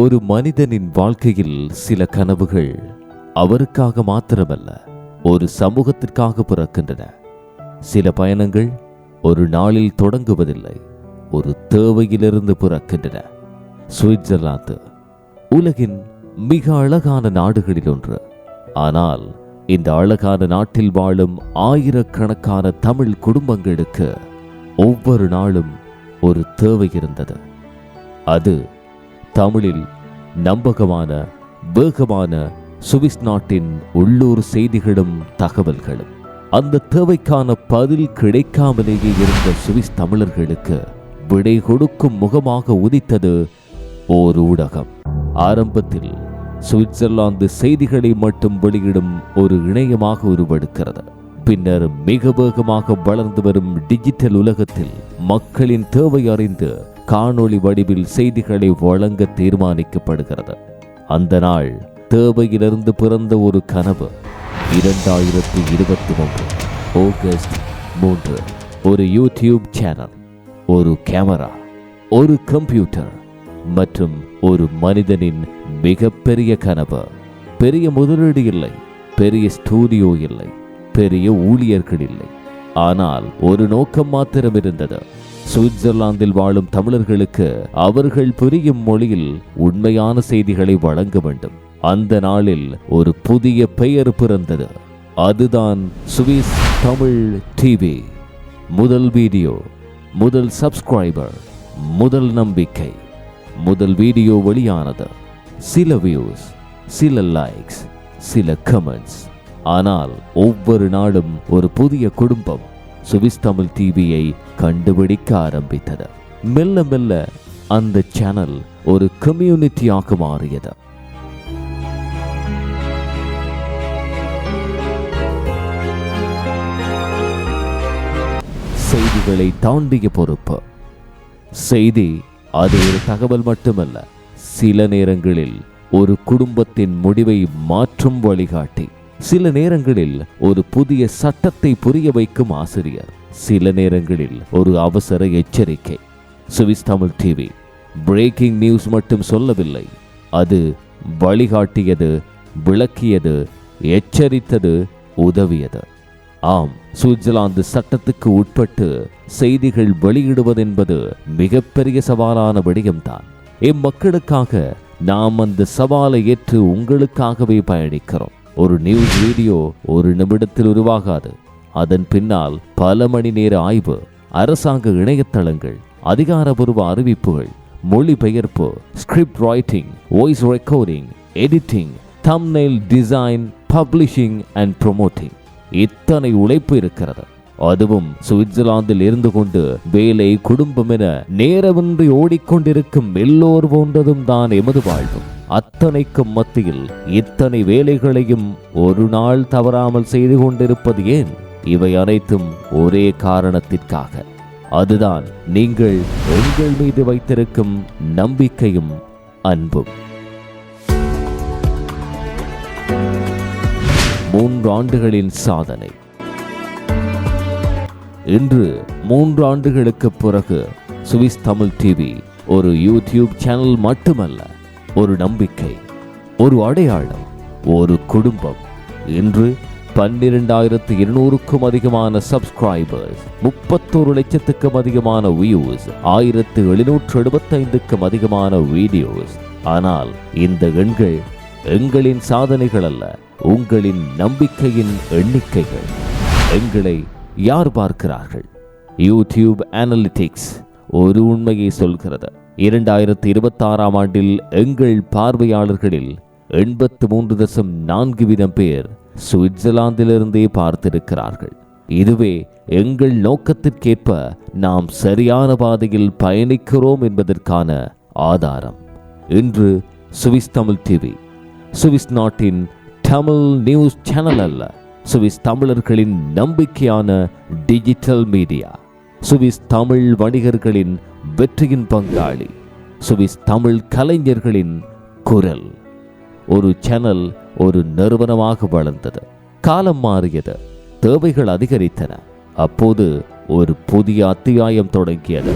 ஒரு மனிதனின் வாழ்க்கையில் சில கனவுகள் அவருக்காக மாத்திரமல்ல, ஒரு சமூகத்திற்காக பிறக்கின்றன. சில பயணங்கள் ஒரு நாளில் தொடங்குவதில்லை, ஒரு தேவையிலிருந்து பிறக்கின்றன. சுவிட்சர்லாந்து உலகின் மிக அழகான நாடுகளில் ஒன்று. ஆனால் இந்த அழகான நாட்டில் வாழும் ஆயிரக்கணக்கான தமிழ் குடும்பங்களுக்கு ஒவ்வொரு நாளும் ஒரு தேவை இருந்தது. அது தமிழில் நம்பகமான, வேகமான சுவிஸ் நாட்டின் உள்ளூர் செய்திகளும் தகவல்களும். அந்த தேவைக்கான பதில் கிடைக்காமலேயே இருந்த சுவிஸ் தமிழர்களுக்கு விடை கொடுக்கும் முகமாக உதித்தது ஓர் ஊடகம். ஆரம்பத்தில் சுவிட்சர்லாந்து செய்திகளை மட்டும் வெளியிடும் ஒரு இணையமாக உருவெடுக்கிறது. பின்னர் மிக வேகமாக வளர்ந்து வரும் டிஜிட்டல் உலகத்தில் மக்களின் தேவை அறிந்து காணொளி வடிவில் செய்திகளை வழங்க தீர்மானிக்கப்படுகிறது. அந்த நாள் தேவையிலிருந்து பிறந்த ஒரு கனவு. 2023 ஆகஸ்ட் 3. ஒரு யூடியூப் சேனல், ஒரு கேமரா, ஒரு கம்ப்யூட்டர் மற்றும் ஒரு மனிதனின் மிகப்பெரிய கனவு. பெரிய முதலீடு இல்லை, பெரிய ஸ்டூடியோ இல்லை, பெரிய ஊழியர்கள் இல்லை. ஆனால் ஒரு நோக்கம் மாத்திரம் இருந்தது. சுவிட்சர்லாந்தில் வாழும் தமிழர்களுக்கு அவர்கள் புரியும் மொழியில் உண்மையான செய்திகளை வழங்க வேண்டும். அந்த நாளில் ஒரு புதிய பெயர் பிறந்தது. அதுதான் சுவிஸ் தமிழ் டிவி. முதல் வீடியோ, முதல் சப்ஸ்கிரைபர், முதல் நம்பிக்கை. முதல் வீடியோ வெளியானது. சில வியூஸ், சில லைக்ஸ், சில கமெண்ட்ஸ். ஆனால் ஒவ்வொரு நாளும் ஒரு புதிய குடும்பம் சுவிஸ் தமிழ் டிவியை கண்டுபிடிக்க ஆரம்பித்தது. மெல்ல மெல்ல அந்த சேனல் ஒரு கம்யூனிட்டியாக மாறியது. செய்திகளை தாண்டிய பொறுப்பு. செய்தி அது ஒரு தகவல் மட்டுமல்ல, சில நேரங்களில் ஒரு குடும்பத்தின் முடிவை மாற்றும் வழிகாட்டி. சில நேரங்களில் ஒரு புதிய சட்டத்தை புரிய வைக்கும் ஆசிரியர். சில நேரங்களில் ஒரு அவசர எச்சரிக்கை. Swiss Tamil TV breaking news மட்டும் சொல்லவில்லை, அது வழிகாட்டியது, விளக்கியது, எச்சரித்தது, உதவியது. ஆம், சுவிட்சர்லாந்து சட்டத்துக்கு உட்பட்டு செய்திகள் வெளியிடுவதென்பது மிகப்பெரிய சவாலான விடயம்தான். இம்மக்களுக்காக நாம் அந்த சவாலை ஏற்று உங்களுக்காகவே பயணிக்கிறோம். ஒரு நியூஸ் வீடியோ ஒரு நிமிடத்தில் உருவாகாது. அதன் பின்னால் பல மணி நேர ஆய்வு, அரசாங்க இணையதளங்கள், அதிகாரப்பூர்வ அறிவிப்புகள், மொழிபெயர்ப்பு, script writing, voice recording, editing, thumbnail design, publishing and promoting. இத்தனை உழைப்பு இருக்கிறது. அதுவும் சுவிட்சர்லாந்தில் இருந்து கொண்டு வேலை, குடும்பம் என நேரமின்றி ஓடிக்கொண்டிருக்கும் எல்லோர் போன்றதும் தான் எமது வாழ்வு. அத்தனைக்கும் மத்தியில் இத்தனை வேலைகளையும் ஒரு நாள் தவறாமல் செய்து கொண்டிருப்பது ஏன்? இவை அனைத்தும் ஒரே காரணத்திற்காக. அதுதான் நீங்கள் எங்கள் மீது வைத்திருக்கும் நம்பிக்கையும் அன்பும். 3 ஆண்டுகளின் சாதனை. இன்று 3 ஆண்டுகளுக்கு பிறகு சுவிஸ் தமிழ் டிவி ஒரு யூடியூப் சேனல் மட்டுமல்ல, ஒரு நம்பிக்கை, ஒரு அடையாளம், ஒரு குடும்பம். இன்று 12,200க்கும் அதிகமான சப்ஸ்கிரைபர்ஸ், 31 லட்சத்துக்கும் அதிகமான வியூஸ், 1775க்கும் அதிகமான வீடியோஸ். ஆனால் இந்த எண்கள் எங்களின் சாதனைகள் அல்ல, உங்களின் நம்பிக்கையின் எண்ணிக்கைகள். எங்களை யார் பார்க்கிறார்கள்? யூடியூப் அனலிட்டிக்ஸ் ஒரு உண்மையை சொல்கிறது. 2026ஆம் ஆண்டில் எங்கள் பார்வையாளர்களில் 83.4% பேர் சுவிட்சர்லாந்திலிருந்தே பார்த்திருக்கிறார்கள். இதுவே எங்கள் நோக்கத்திற்கேற்ப நாம் சரியான பாதையில் பயணிக்கிறோம் என்பதற்கான ஆதாரம். இன்று சுவிஸ் தமிழ் டிவி சுவிஸ் நாட்டின் தமிழ் நியூஸ் சேனல் அல்ல, சுவிஸ் தமிழர்களின் நம்பிக்கையான டிஜிட்டல் மீடியா. சுவிஸ் தமிழ் வணிகர்களின் வெற்றியின் பங்காளி, சுவிஸ் தமிழ் கலைஞர்களின் குரல். ஒரு சேனல் ஒரு நிறுவனமாக வளர்ந்தது. காலம் மாறியது, தேவைகள் அதிகரித்தன. அப்போது ஒரு புதிய அத்தியாயம் தொடங்கியது.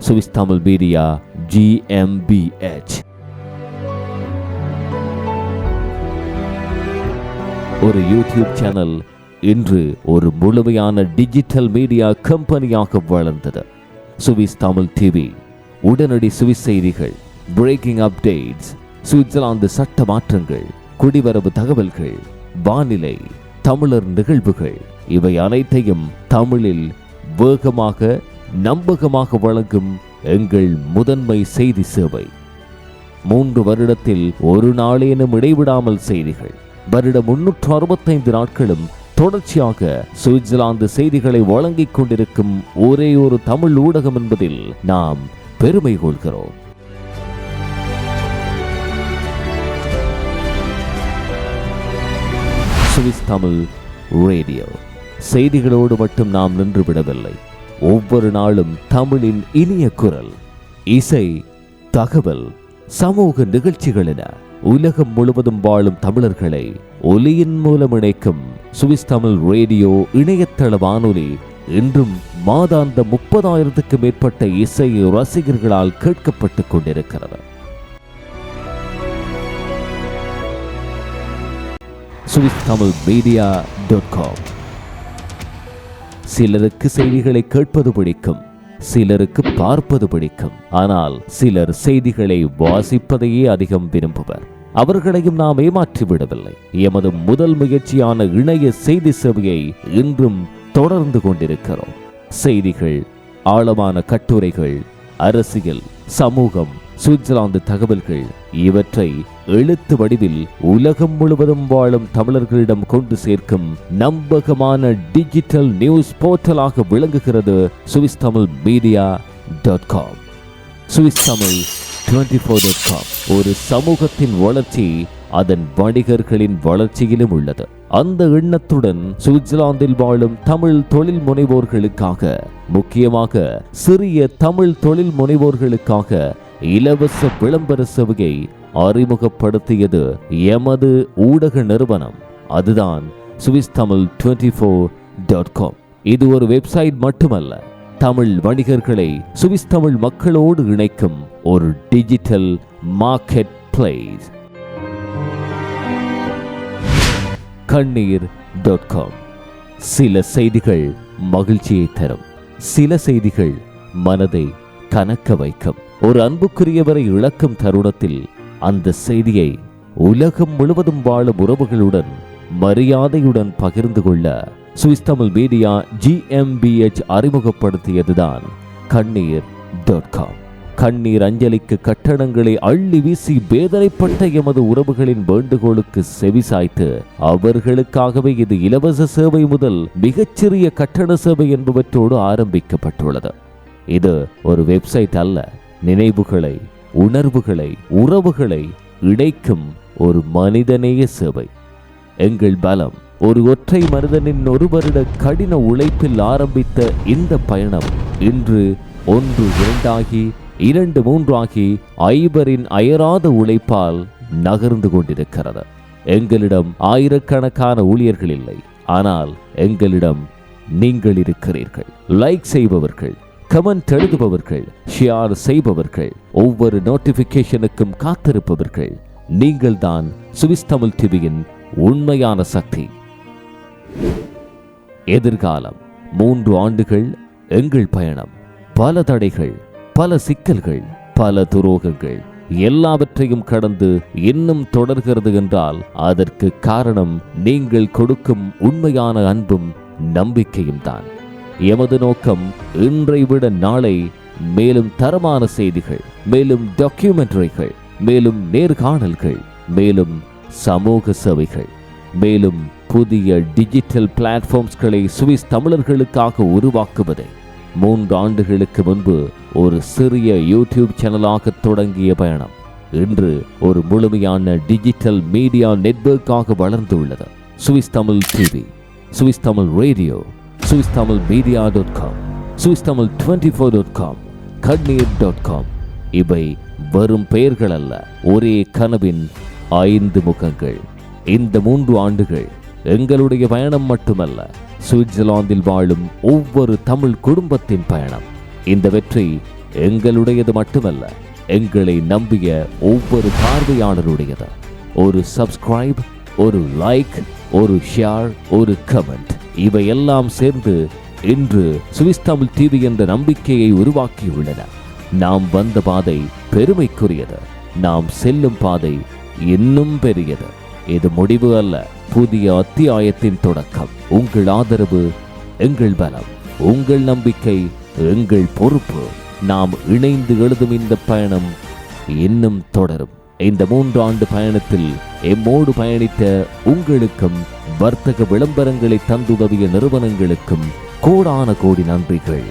Swiss Tamil media GmbH. ஒரு யூடியூப் சேனல் இன்று ஒரு முழுமையான டிஜிட்டல் மீடியா கம்பெனியாக வளர்ந்தது. சுவிஸ் தமிழ் டிவி, உடனடி சுவிஸ் செய்திகள், பிரேக்கிங் அப்டேட்ஸ், சுவிட்சர்லாந்து சட்ட மாற்றங்கள், குடிவரவு தகவல்கள், வானிலை, தமிழர் நிகழ்வுகள், இவை அனைத்தையும் தமிழில் வேகமாக நம்பகமாக வழங்கும் எங்கள் முதன்மை செய்தி சேவை. 3 வருடத்தில் ஒரு நாளேனும் இடைவிடாமல் செய்திகள், வருடம் 365 நாட்களும் தொடர்ச்சியாக சுவிட்சர்லாந்து செய்திகளை வழங்கிக் கொண்டிருக்கும் ஒரே ஒரு தமிழ் ஊடகம் என்பதில் நாம் பெருமை கொள்கிறோம். சுவிஸ் தமிழ் ரேடியோ செய்திகளோடு மட்டும் நாம் நின்று விடவில்லை. ஒவ்வொரு நாளும் தமிழின் இனிய குரல், இசை, தகவல், சமூக நிகழ்ச்சிகள் என உலகம் முழுவதும் வாழும் தமிழர்களை ஒலியின் மூலம் இணைக்கும் சுவிஸ் தமிழ் ரேடியோ இணையதள வானொலி இன்றும் மாதாந்த 30,000க்கு மேற்பட்ட இசை ரசிகர்களால் கேட்கப்பட்டுக் கொண்டிருக்கிறது. SwissTamilMedia.com. சிலருக்கு செய்திகளை கேட்பது பிடிக்கும், சிலருக்கு பார்ப்பது பிடிக்கும். ஆனால் சிலர் செய்திகளை வாசிப்பதையே அதிகம் விரும்புவர். அவர்களையும் நாம் ஏமாற்றி விடவில்லை. எமது முதல் முயற்சியான இணைய செய்தி சேவையை இன்றும் தொடர்ந்து கொண்டிருக்கிறோம். செய்திகள், ஆழமான கட்டுரைகள், அரசியல், சமூகம், சுவிட்சர்லாந்து தகவல்கள், இவற்றை எழுத்து வடிவில் உலகம் முழுவதும் வாழும் தமிழர்களிடம் கொண்டு சேர்க்கும் நம்பகமான டிஜிட்டல் நியூஸ் போர்ட்டலாக விளங்குகிறது SwissTamilMedia.com. SwissTamil24.com. ஒரு சமூகத்தின் வளர்ச்சி அதன் வணிகர்களின் வளர்ச்சியிலும் உள்ளது. அந்த எண்ணத்துடன் சுவிட்சர்லாந்தில் வாழும் தமிழ் தொழில் முனைவோர்களுக்காக, முக்கியமாக சிறிய தமிழ் தொழில் முனைவோர்களுக்காக இலவச விளம்பர சேவையை அறிமுகப்படுத்தியது எமது ஊடக நிறுவனம். அதுதான் SwissTamil24.com. இது ஒரு வெப்சைட் மட்டுமல்ல, தமிழ் வணிகர்களை சுவிஸ் தமிழ் மக்களோடு இணைக்கும் ஒரு டிஜிட்டல் மார்க்கெட் பிளேஸ். கண்ணீர்.com. சில செய்திகள் மகிழ்ச்சியை தரும், சில செய்திகள் மனதை கனக்க வைக்கும். ஒரு அன்புக்குரியவரை இழக்கும் தருணத்தில் அந்த செய்தியை உலகம் முழுவதும் வாழும் உறவுகளுடன் மரியாதையுடன் பகிர்ந்து கொள்ள சுவிஸ் தமிழ் மீடியா GmbH அறிமுகப்படுத்தியதுதான் கண்ணீர்.com. கண்ணீர் அஞ்சலிக்கு கட்டணங்களை அள்ளி வீசி வேதனைப்பட்ட எமது உறவுகளின் வேண்டுகோளுக்கு செவிசாய்த்து அவர்களுக்காகவே இது இலவச சேவை முதல் மிகச்சிறிய கட்டண சேவை என்பவற்றோடு ஆரம்பிக்கப்பட்டுள்ளது. இது ஒரு வெப்சைட் அல்ல, நினைவுகளை, உணர்வுகளை, உறவுகளை இணைக்கும் ஒரு மனிதநேய சேவை. எங்கள் பலம் ஒரு ஒற்றை மனிதனின் 1 வருட கடின உழைப்பில் ஆரம்பித்த இந்த பயணம் இன்று 1, 2 ஆகி 2, 3 ஆகி 5 அயராத உழைப்பால் நகர்ந்து கொண்டிருக்கிறது. எங்களிடம் ஆயிரக்கணக்கான ஊழியர்கள் இல்லை, ஆனால் எங்களிடம் நீங்கள் இருக்கிறீர்கள். லைக் செய்பவர்கள், கமெண்ட் எழுதுபவர்கள், ஷேர் செய்பவர்கள், ஒவ்வொரு நோட்டிபிகேஷனுக்கும் காத்திருப்பவர்கள், நீங்கள் தான் சுவிஸ் தமிழ் டிவியின் உண்மையான சக்தி. எதிர்காலம் 3 ஆண்டுகள் எங்கள் பயணம். பல தடைகள், பல சிக்கல்கள், பல துரோகங்கள், எல்லாவற்றையும் கடந்து இன்னும் தொடர்கிறது என்றால் அதற்கு காரணம் நீங்கள் கொடுக்கும் உண்மையான அன்பும் நம்பிக்கையும் தான். எமது நோக்கம் இன்றை விட நாளை மேலும் தரமான செய்திகள், மேலும் டாக்குமெண்ட்ரிகள், மேலும் நேர்காணல்கள், மேலும் சமூக சேவைகள், மேலும் புதிய டிஜிட்டல் பிளாட்ஃபார்ம்ஸ்களை சுவிஸ் தமிழர்களுக்காக உருவாக்குவதை. 3 ஆண்டுகளுக்கு முன்பு ஒரு சிறிய யூடியூப் சேனலாக தொடங்கிய பயணம் இன்று ஒரு முழுமையான டிஜிட்டல் மீடியா நெட்வொர்க்காக வளர்ந்துள்ளது. Swiss Tamil TV, Swiss Tamil radio, SwissTamilMedia.com, SwissTamil24.com, கண்ணீர்.com. இவை வெறும் பெயர்கள் அல்ல, ஒரே கனவின் 5 முகங்கள். இந்த 3 ஆண்டுகள் எங்களுடைய பயணம் மட்டுமல்ல, சுவிட்சர்லாந்தில் வாழும் ஒவ்வொரு தமிழ் குடும்பத்தின் பயணம். இந்த வெற்றி எங்களுடையது மட்டுமல்ல, எங்களை நம்பிய ஒவ்வொரு பார்வையாளருடையது. ஒரு சப்ஸ்கிரைப், ஒரு லைக், ஒரு ஷேர், ஒரு கமெண்ட், இவையெல்லாம் சேர்ந்து இன்று சுவிஸ் தமிழ் டிவி என்ற நம்பிக்கையை உருவாக்கியுள்ளன. நாம் வந்த பாதை பெருமைக்குரியது, நாம் செல்லும் பாதை இன்னும் பெரியது. இது முடிவு அல்ல, புதிய அத்தியாயத்தின் தொடக்கம். உங்கள் ஆதரவு எங்கள் பலம், உங்கள் நம்பிக்கை எங்கள் பொறுப்பு. நாம் இணைந்து எழுதும் இந்த பயணம் இன்னும் தொடரும். இந்த 3 ஆண்டு பயணத்தில் எம்மோடு பயணித்த உங்களுக்கும் வர்த்தக விளம்பரங்களை தந்துதவிய நிறுவனங்களுக்கும் கோடான கோடி நன்றிகள்.